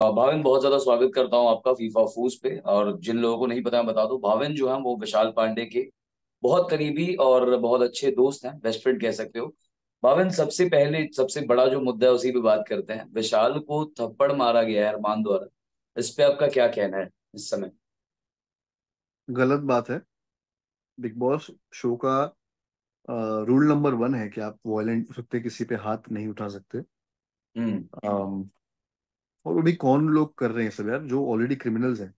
भाविन, बहुत ज्यादा स्वागत करता हूं आपका फीफा फूज पे। और जिन लोगों को नहीं पता मैं बता दूं, भाविन जो है वो विशाल पांडे के बहुत करीबी और बहुत अच्छे दोस्त हैं, बेस्ट फ्रेंड कह सकते हो। भाविन, सबसे पहले सबसे बड़ा जो मुद्दा है उसी पे बात करते हैं। विशाल को थप्पड़ मारा गया है अरमान द्वारा। इस पे आपका क्या कहना है इस समय? गलत बात है। बिग बॉस शो का रूल नंबर 1 है कि आप वॉयलेंट हो सकते, किसी पे हाथ नहीं उठा सकते। हम्म। अम, और अभी कौन लोग कर रहे हैं सब यार, जो ऑलरेडी क्रिमिनल्स हैं।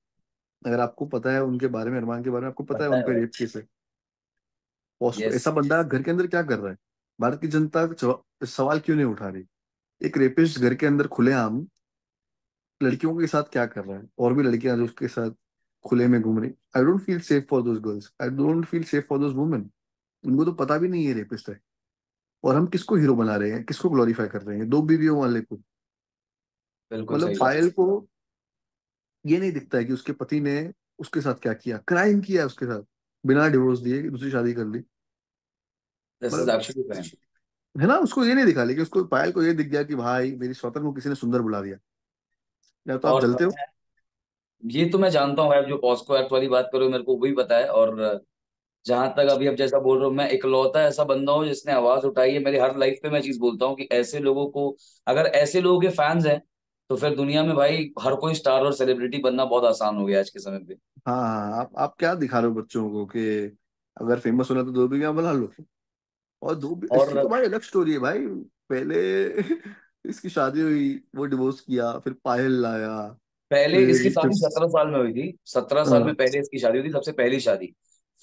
अगर आपको पता है उनके बारे में, अरमान के बारे में आपको पता है, पता उन है पे भाई। रेप केस है। यस। ऐसा बंदा घर के अंदर क्या कर रहा है? भारत की जनता सवाल क्यों नहीं उठा रही? एक रेपिस्ट घर के अंदर खुलेआम लड़कियों के साथ क्या कर रहा है, और भी लड़कियां जो उसके साथ खुले में घूम रही। I don't feel safe for those girls, I don't feel safe for those women. उनको तो पता भी नहीं है रेपिस्ट है। और हम किसको हीरो बना रहे हैं, किसको ग्लोरीफाई कर रहे हैं? दो बीवियों वाले को। बिल्कुल मतलब सही बात। पायल को ये नहीं दिखता है कि उसके पति ने उसके साथ क्या किया, क्राइम किया है उसके साथ, बिना डिवोर्स दिए दूसरी शादी कर ली। दिस इज मतलब एक्चुअली क्राइम। है ना, उसको ये नहीं दिखा, लेकिन उसको पायल को ये दिख गया कि भाई मेरी स्वतंत्र को किसी ने सुंदर बुला दिया। या तो आप और जलते हो। ये तो मैं जानता हूँ, आप जो पॉस्को एक्ट वाली बात करो मेरे को वही पता है। और जहां तक अभी अब जैसा बोल रहा हूँ, मैं इकलौता ऐसा बंदा हूँ जिसने आवाज उठाई है। मेरी हर लाइफ पे मैं चीज बोलता हूँ कि ऐसे लोगों को, अगर ऐसे लोगों के फैंस हैं तो फिर दुनिया में भाई हर कोई स्टार और सेलिब्रिटी बनना बहुत आसान हो गया आज के समय पे। हाँ हाँ, आप क्या दिखा रहे हो बच्चों को कि अगर फेमस होना तो दो बीवियां बना लो। और इसकी तो और भाई अलग स्टोरी है भाई। पहले इसकी शादी हुई, वो डिवोर्स किया, फिर पायल लाया, पहले इसकी फिर शादी 17 साल में हुई थी। 17 साल में हाँ पहले इसकी शादी हुई थी, सबसे पहली शादी।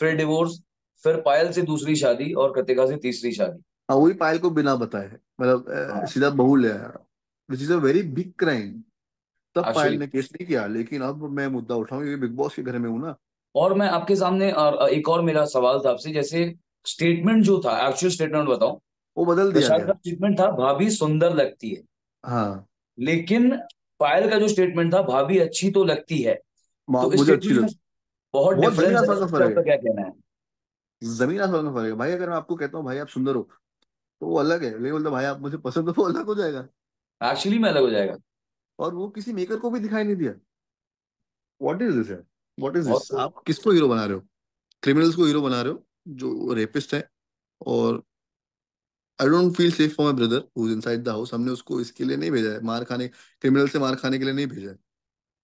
फिर डिवोर्स। फिर पायल से दूसरी शादी और कृतिका से तीसरी शादी। हाँ, वही पायल को बिना बताए, मतलब हाँ। सीधा बहू ले आया, which is a very big crime. तब पायल एक्चुअली। ने केस नहीं किया, लेकिन अब मैं मुद्दा उठाऊं क्योंकि बिग बॉस के घर में हूं ना। और मैं आपके सामने एक और मेरा सवाल था आपसे, जैसे स्टेटमेंट जो था, एक्चुअल स्टेटमेंट बताऊं। वो बदल दिया विशाल गया। का स्टेटमेंट था भाभी सुंदर लगती है। हाँ, लेकिन पायल का जो स्टेटमेंट था भाभी अच्छी तो लगती है। तो इस मुझे अच्छी स्टेटमेंट में लगती। बहुत बहुत जमीन डिफरेंस है। आसमान का इस पे फर्क आपका है। क्या कहना है? जमीन आसमान का फर्क है भाई। अगर मैं आपको कहता हूँ भाई आप सुंदर हो, तो वो अलग है, लेकिन बोलता भाई आप मुझे पसंद हो, वो अलग हो जाएगा। एक्चुअली में अलग हो जाएगा। और वो किसी मेकर को भी दिखाई नहीं दिया। व्हाट इज दिस यार, व्हाट इज और दिस? आप किसको हीरो बना रहे हो? क्रिमिनल्स को हीरो बना रहे हो, जो रेपिस्ट है। और I don't feel safe for my brother who is inside the house. हमने उसको इसके लिए नहीं भेजा है, मार खाने, क्रिमिनल से मार खाने के लिए नहीं भेजा है।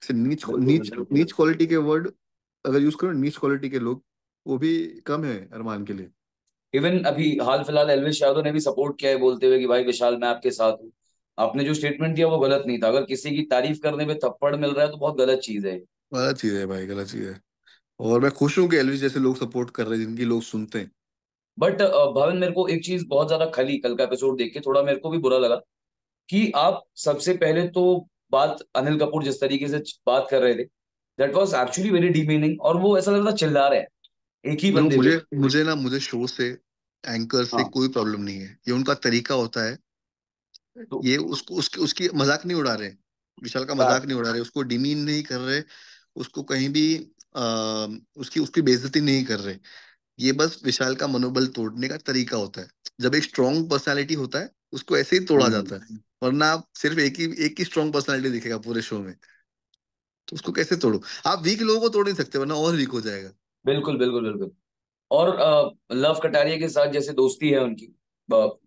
सिर्फ नीच बिल्कुल नीच बिल्कुल। नीच क्वालिटी के वर्ड अगर यूज करो, नीच क्वालिटी के लोग, वो भी कम है अरमान के लिए। इवन अभी हाल फिलहाल एलविश यादव ने भी सपोर्ट किया है, बोलते हुए कि भाई विशाल मैं आपके साथ हूँ। आपने जो स्टेटमेंट दिया वो गलत नहीं था। अगर किसी की तारीफ करने में थप्पड़ मिल रहा है तो बहुत गलत चीज है। गलत चीज है भाई, गलत चीज है। और मैं खुश हूँ कि एलविस जैसे लोग सपोर्ट कर रहे हैं, जिनकी लोग सुनते हैं। बट भवन, मेरे को एक चीज बहुत ज्यादा खली कल का एपिसोड देख के, थोड़ा मेरे को भी बुरा लगा कि आप सबसे पहले तो बात अनिल कपूर जिस तरीके से बात कर रहे थे, that was actually very demeaning. और वो ऐसा लग रहा था चिल्ला रहे हैं एक ही देखो, बंदे पे। मुझे शो से, एंकर से हाँ। कोई प्रॉब्लम नहीं है। ये उनका तरीका होता है। तो ये उसको उसकी उसकी मजाक नहीं उड़ा रहे। विशाल का मजाक फैक्ट। नहीं उड़ा रहे, उसको डिमीन नहीं कर रहे, उसको कहीं भी उसकी उसकी बेइज्जती नहीं कर रहे। ये बस विशाल का मनोबल तोड़ने का तरीका होता है। जब एक स्ट्रॉन्ग पर्सनालिटी होता है, उसको ऐसे ही तोड़ा हम्म। जाता है। वरना आप सिर्फ एक ही स्ट्रॉन्ग पर्सनालिटी दिखेगा पूरे शो में, तो उसको कैसे तोड़ो? आप वीक लोगों को तोड़ नहीं सकते, वरना और वीक हो जाएगा। बिल्कुल बिल्कुल बिल्कुल। और लव कटारिया के साथ जैसे दोस्ती है उनकी,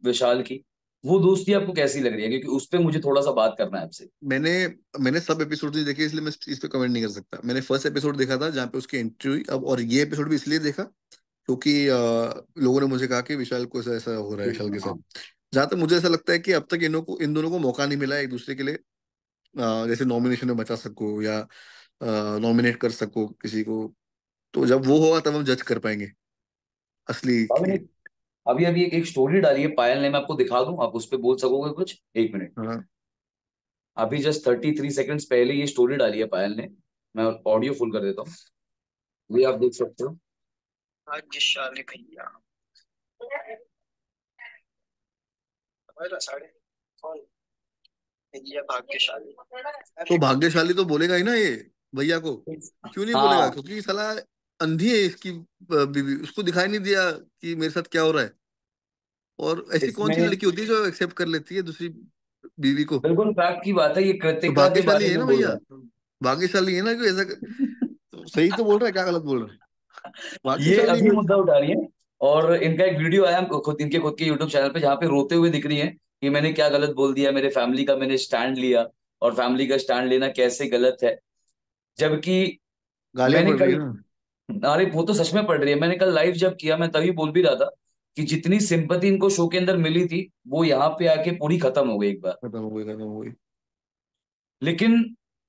विशाल की, वो दोस्ती आपको कैसी लग रही है? क्योंकि उस पे मुझे थोड़ा सा बात करना है आपसे। मैंने मैंने सब एपिसोड नहीं देखे, इसलिए मैं इस पे कमेंट नहीं कर सकता। मैंने फर्स्ट एपिसोड देखा था जहाँ पे उसकी एंट्री हुई। अब और ये एपिसोड भी इसलिए देखा क्योंकि लोगों ने मुझे कहा कि विशाल को ऐसा ऐसा हो रहा है विशाल के हाँ। साथ। जहां तक मुझे ऐसा लगता है कि अब तक इन दोनों को मौका नहीं मिला है एक दूसरे के लिए, जैसे नॉमिनेशन में बचा सको या नॉमिनेट कर सको किसी को। तो जब वो होगा तब हम जज कर पाएंगे असली अभी की। अभी अभी एक स्टोरी डाली है पायल ने, मैं आपको दिखा दूं, आप उस पे बोल सकोगे कुछ? 1 मिनट। हाँ, अभी जस्ट 33 सेकंड्स पहले ये स्टोरी डाली है पायल ने। मैं ऑडियो फुल कर देता हूँ, ये आप देख सकते हो। भाग्यशाली भैया, हमारा साढ़े कौन भैया भाग्यशाली। तो भाग्यशाली तो बोलेगा ही ना ये भैया को। क्यों नहीं बोलेगा? हाँ। क्योंकि साला अंधी है इसकी बीवी, उसको दिखाई नहीं दिया कि मेरे साथ क्या हो रहा है। और ऐसी कौन सी इसमें लड़की होती है जो एक्सेप्ट कर लेती है दूसरी बीवी को। बिल्कुल फैक्ट की बात है, ये तो कृतिका के भाग्यशाली बारे है में ना बोल भैया, रहा भाग्यशाली है ना कि ऐसा हूँ। तो सही तो बोल रहा है, क्या गलत बोल रहा है? ये भाग्यशाली अभी है। मुद्दा उठा रही है, और इनका एक वीडियो आया खुद, इनके खुद के यूट्यूब चैनल पे, जहाँ पे रोते हुए दिख रही है कि मैंने क्या गलत बोल दिया, मेरे फैमिली का मैंने स्टैंड लिया, और फैमिली का स्टैंड लेना कैसे गलत है। जबकि गालियां मैंने पड़ रही कल, है ना। अरे वो तो सच में पड़ रही है, मैंने कल लाइव जब किया मैं तभी बोल भी रहा था कि जितनी सिंपैथी इनको शो के अंदर मिली थी वो यहाँ पे आके पूरी खत्म हो गई एक बार। खत्म हो गई, खत्म हो गई। लेकिन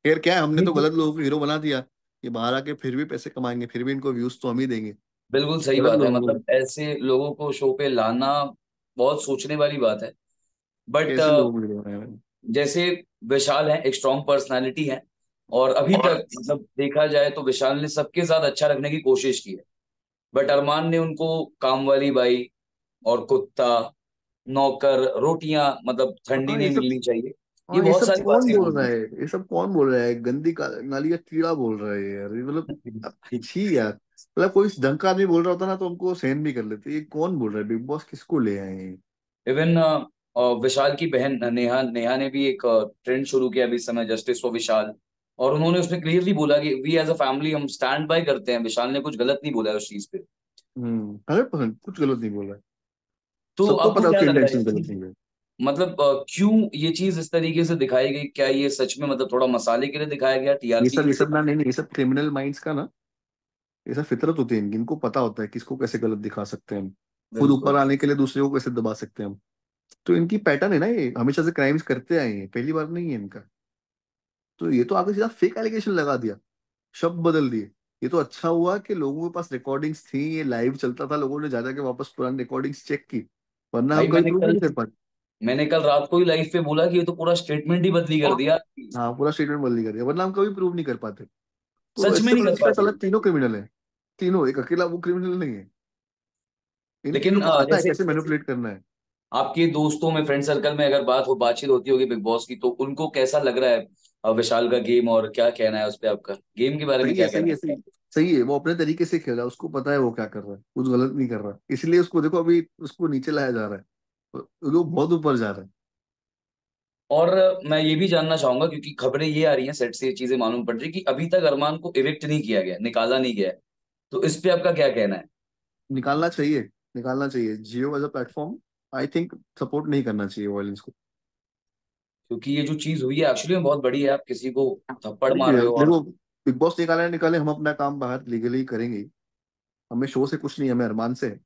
खैर क्या है, हमने ये तो जो, गलत लोगों को हीरो बना दिया। ये बाहर आके फिर भी पैसे कमाएंगे, फिर भी इनको व्यूज तो हम ही देंगे। बिल्कुल सही गलत बात है, लोगों को। मतलब ऐसे लोगों को शो पे लाना बहुत सोचने वाली बात है। बट कैसे लोगों को हीरो बनाया मैंने। जैसे विशाल है, एक स्ट्रॉन्ग पर्सनालिटी है, और अभी और तक मतलब देखा जाए तो विशाल ने सबके साथ अच्छा रखने की कोशिश की है। बट अरमान ने उनको काम वाली बाई और कुत्ता, नौकर, रोटियां, मतलब ठंडी हाँ ये नहीं सब, मिलनी चाहिए, ये हाँ ये बहुत सब सारी कौन बातें बोल बोल रहा दी। है? ये सब कौन बोल रहा है? गंदी नाली का कीड़ा बोल रहा है यार, ये मतलब छी यार। मतलब कोई ढंग का आदमी बोल रहा होता ना तो हमको सहन भी कर लेते। ये कौन बोल रहा है? बिग बॉस किसको ले आए हैं? इवन विशाल की बहन नेहा नेहा ने भी एक ट्रेंड शुरू किया अभी इस समय, जस्टिस फॉर विशाल। और उन्होंने उसमें क्लियरली बोला कि वी एज अ फैमिली हम स्टैंड बाय करते हैं, विशाल ने कुछ गलत नहीं बोला है उस चीज पे। 100% कुछ गलत नहीं बोल रहा है। तो सबको आपको पता है क्या उसकी लग रहा है इंटेंशन इस गलत चीज, नहीं है। मतलब क्यों ये चीज इस तरीके से दिखाई गई, क्या ये सच में मतलब थोड़ा मसाले के लिए दिखाया गया, टीआरपी के ये लिए सब ना, दिखाया नहीं नहीं, ये सब क्रिमिनल माइंड्स का ना, ये सब फितरत होती है इनकी। इनको पता होता है किसको कैसे गलत दिखा सकते हैं हम। गया? खुद ऊपर बिल्कुल। आने के लिए दूसरे को कैसे दबा सकते हैं हम। तो इनकी पैटर्न है ना, ये हमेशा से क्राइम्स करते आए हैं, पहली बार नहीं है इनका। तो ये तो आगे सीधा फेक एलिगेशन लगा दिया, शब्द बदल दिए। ये तो अच्छा हुआ कि लोगों के पास रिकॉर्डिंग्स थी, ये लाइव चलता था, लोगों ने जा जाके वापस पुरानी रिकॉर्डिंग्स चेक की। वरना भाई हम कभी प्रूव नहीं कर पाते। मैंने कल रात को ही लाइव पे बोला कि ये तो पूरा स्टेटमेंट ही बदली कर दिया। हाँ पूरा स्टेटमेंट बदली कर दिया, वरना हम कभी प्रूव नहीं कर पाते। तो सच में इससे नहीं पता कर चलता है पाते। साला तीनों क्रिमिनल है। तीनों, एक अकेला वो क्रिमिनल नहीं है। इन तीनों लेकिन को आता है जैसे कैसे मैनिपुलेट करना है। आपके दोस्तों में, फ्रेंड सर्कल में अगर बातचीत होती होगी बिग बॉस की, तो उनको कैसा लग रहा है विशाल का गेम, और क्या कहना है उस पे आपका, गेम के बारे में सही है, क्या कहना सही है, है? सही। सही है, वो अपने तरीके से खेल रहा है, उसको पता है वो क्या कर रहा है, कुछ गलत नहीं कर रहा। इसलिए उसको देखो, अभी उसको नीचे लाया जा रहा है। वो बहुत ऊपर जा रहा है। और मैं ये भी जानना चाहूंगा, क्योंकि खबरें ये आ रही हैं सेट से, ये चीजें मालूम पड़ रही कि अभी तक अरमान को इविक्ट नहीं किया गया, निकाला नहीं गया है। तो इस पे आपका क्या कहना है? निकालना चाहिए, निकालना चाहिए। Jio as a platform I think support नहीं करना चाहिए वायलेंस को। क्योंकि ये जो चीज हुई है एक्चुअली में बहुत बड़ी है, आप किसी को थप्पड़ ठीक मार है रहे हो और देखो, बिग बॉस निकाले निकाले, हम अपना काम बाहर लीगली करेंगे ही। हमें शो से कुछ नहीं, हमें अरमान से है।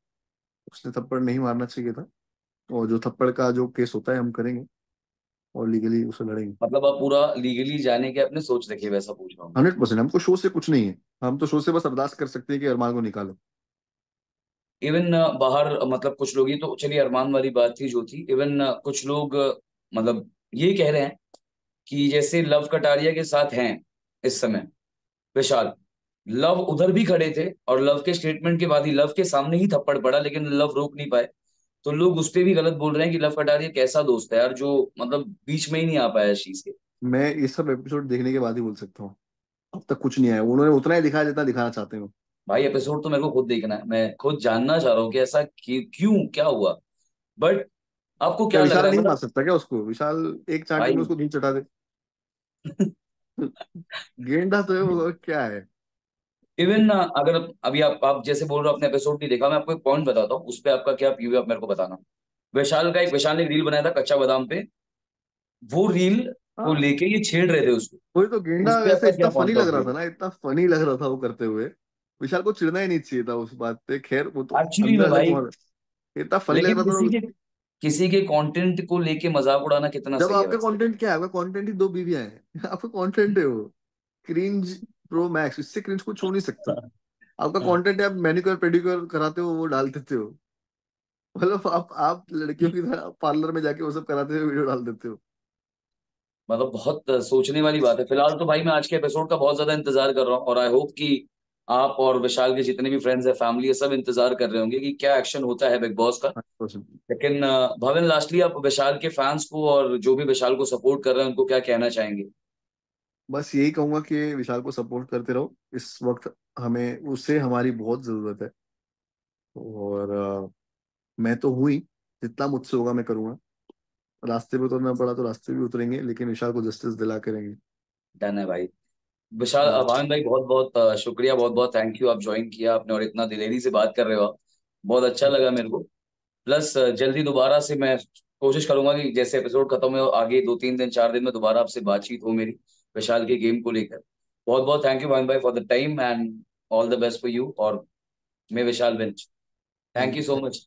उसने थप्पड़ नहीं मारना चाहिए था। और जो थप्पड़ का जो केस होता है हम करेंगे, और लीगली उसे लड़ेंगे। मतलब आप पूरा लीगली जाने के अपने सोच रखे, वैसा पूछ रहा हूँ मैं। 100%, हमको शो से कुछ नहीं है। हम तो शो से बस अरदास कर सकते हैं कि अरमान को निकालो। इवन बाहर मतलब कुछ लोग, ये तो चलिए अरमान वाली बात थी जो थी, इवन कुछ लोग मतलब ये कह रहे हैं कि जैसे लव कटारिया के साथ हैं इस समय विशाल, लव उधर भी खड़े थे और लव के स्टेटमेंट के बाद ही लव के सामने ही थप्पड़ पड़ा, लेकिन लव रोक नहीं पाए। तो लोग उस पे भी गलत बोल रहे हैं कि लव कटारिया कैसा दोस्त है यार, जो मतलब बीच में ही नहीं आ पाया इस चीज के। मैं ये सब एपिसोड देखने के बाद ही बोल सकता हूँ। अब तक कुछ नहीं आया, उन्होंने उतना ही दिखाया जितना दिखाना चाहते हो। भाई एपिसोड तो मेरे को खुद देखना है, मैं खुद जानना चाह रहा हूँ कि ऐसा क्यों क्या हुआ। बट आपको क्या क्या लग विशाल रहा है नहीं मार मतलब? सकता क्या उसको? विशाल एक चांटे में भाई उसको धूल चटा दे। गेंडा तो है वो, और क्या है। इवन अगर अभी आप जैसे बोल रहे हो अपने एपिसोड नहीं देखा, मैं आपको एक पॉइंट बताता हूँ, उस पर आपका क्या व्यू है आप मेरे को बताना। विशाल ने एक रील बनाया था कच्चा बादाम पे, वो रील को हाँ लेके ये छेड़ रहे थे उसको। वही तो, गेंडा उस पे वैसे आपका इतना क्या फनी पॉइंट लग ऑफ रहा व्यू था ना, इतना फनी लग रहा था वो करते हुए। विशाल को चिढ़ना ही नहीं चाहिए था उस बात पे। खैर वो तो है एक्चुअली में अंदर से भाई? बहुत इतना फनी लग लेकिन रहा था ना। किसी के कंटेंट को लेके मजाक उड़ाना कितना जब सही है आपका वैसे? कंटेंट क्या है? आपका कंटेंट ही दो बीवियां हैं। आपका कंटेंट है वो क्रिंज प्रो मैक्स, इससे क्रिंज कुछ हो नहीं सकता। आपका कंटेंट है, आप मैनिक्योर पेडिक्योर कराते हो वो डाल देते हो। मतलब आप लड़कियों की तरह पार्लर में जाके वो सब कराते हुए वीडियो डाल देते हो। मतलब बहुत सोचने वाली बात है। फिलहाल तो भाई मैं आज के एपिसोड का बहुत ज्यादा इंतजार कर रहा हूँ, और आई होप कि आप और विशाल के जितने भी फ्रेंड्स है, फैमिली है, सब इंतजार कर रहे होंगे कि क्या एक्शन होता है बिग बॉस का। 100%। लेकिन भवन, लास्टली आप विशाल के फैंस को और जो भी विशाल को सपोर्ट कर रहे हैं उनको क्या कहना चाहेंगे? बस यही कहूंगा कि विशाल को सपोर्ट करते रहो इस वक्त। हमें उससे हमारी बहुत जरूरत है। और मैं तो हूँ ही, जितना मुझसे होगा मैं करूंगा। रास्ते पे उतरना पड़ा तो रास्ते भी उतरेंगे, लेकिन विशाल को जस्टिस दिला करेंगे। डन है भाई। विशाल, हाँ भावन भाई बहुत बहुत शुक्रिया, बहुत बहुत थैंक यू, आप ज्वाइन किया आपने और इतना दिलेरी से बात कर रहे हो आप। बहुत अच्छा लगा मेरे को। प्लस जल्दी दोबारा से मैं कोशिश करूंगा कि जैसे एपिसोड खत्म हो आगे 2 3 दिन 4 दिन में दोबारा आपसे बातचीत हो मेरी विशाल के गेम को लेकर। बहुत बहुत थैंक यू भावन भाई for the time and all the best for you, और may Vishal win. Thank thank you you. So much.